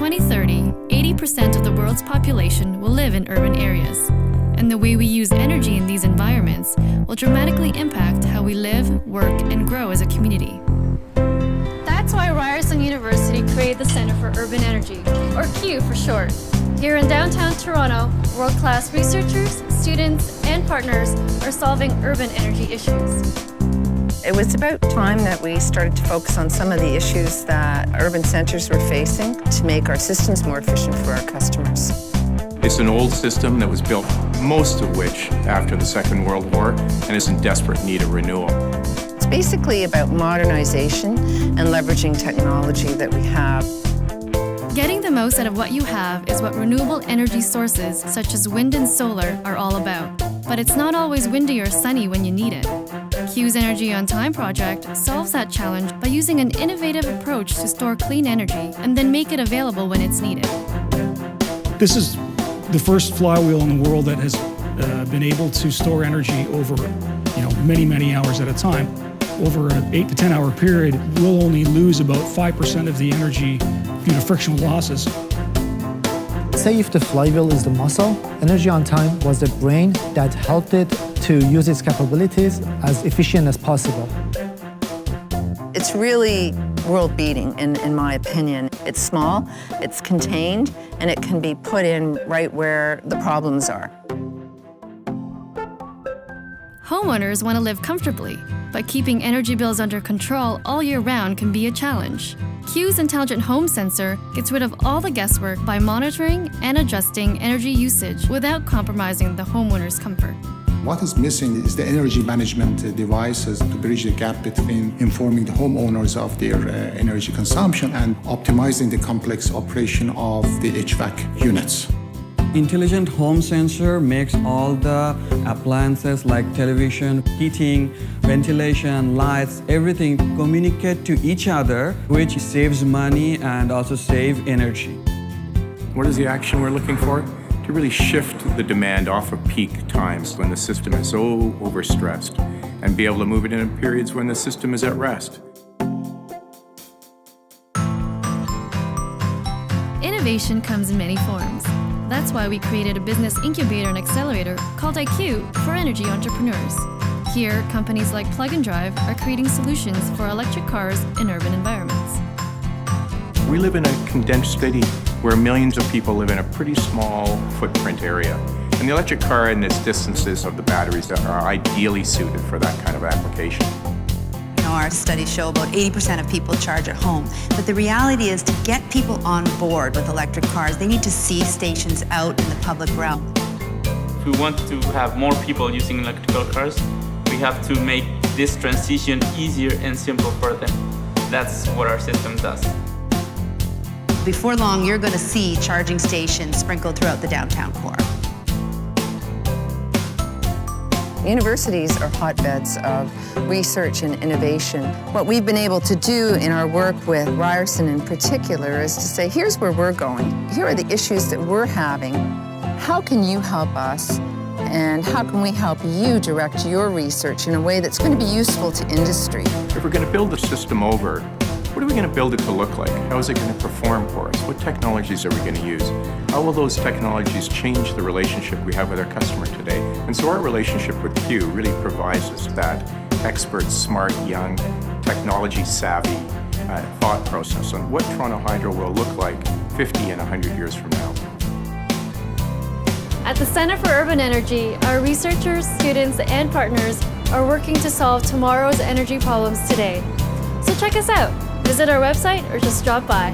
2030, 80% of the world's population will live in urban areas. And the way we use energy in these environments will dramatically impact how we live, work, and grow as a community. That's why Ryerson University created the Center for Urban Energy, or CUE for short. Here in downtown Toronto, world-class researchers, students, and partners are solving urban energy issues. It was about time that we started to focus on some of the issues that urban centres were facing to make our systems more efficient for our customers. It's an old system that was built, most of which after the Second World War, and is in desperate need of renewal. It's basically about modernization and leveraging technology that we have. Getting the most out of what you have is what renewable energy sources such as wind and solar are all about. But it's not always windy or sunny when you need it. CUE's Energy on Time project solves that challenge by using an innovative approach to store clean energy and then make it available when it's needed. This is the first flywheel in the world that has been able to store energy over many hours at a time. Over an 8 to 10 hour period, we'll only lose about 5% of the energy due to frictional losses. Say if the flywheel is the muscle, Energy on Time was the brain that helped it to use its capabilities as efficient as possible. It's really world-beating, in my opinion. It's small, it's contained, and it can be put in right where the problems are. Homeowners want to live comfortably, but keeping energy bills under control all year round can be a challenge. CUE's Intelligent Home Sensor gets rid of all the guesswork by monitoring and adjusting energy usage without compromising the homeowner's comfort. What is missing is the energy management devices to bridge the gap between informing the homeowners of their energy consumption and optimizing the complex operation of the HVAC units. Intelligent home sensor makes all the appliances like television, heating, ventilation, lights, everything communicate to each other, which saves money and also save energy. What is the action we're looking for? To really shift the demand off of peak times when the system is so overstressed and be able to move it in periods when the system is at rest. Innovation comes in many forms. That's why we created a business incubator and accelerator called IQ for energy entrepreneurs. Here, companies like Plug and Drive are creating solutions for electric cars in urban environments. We live in a condensed city where millions of people live in a pretty small footprint area. And the electric car and its distances of the batteries that are ideally suited for that kind of application. Our studies show about 80% of people charge at home. But the reality is to get people on board with electric cars, they need to see stations out in the public realm. If we want to have more people using electrical cars, we have to make this transition easier and simple for them. That's what our system does. Before long, you're going to see charging stations sprinkled throughout the downtown core. Universities are hotbeds of research and innovation. What we've been able to do in our work with Ryerson in particular is to say, here's where we're going. Here are the issues that we're having. How can you help us? And how can we help you direct your research in a way that's going to be useful to industry? If we're going to build the system over, what are we going to build it to look like? How is it going to perform for us? What technologies are we going to use? How will those technologies change the relationship we have with our customer today? And so our relationship with CUE really provides us that expert, smart, young, technology-savvy thought process on what Toronto Hydro will look like 50 and 100 years from now. At the Center for Urban Energy, our researchers, students, and partners are working to solve tomorrow's energy problems today. So check us out. Visit our website or just drop by.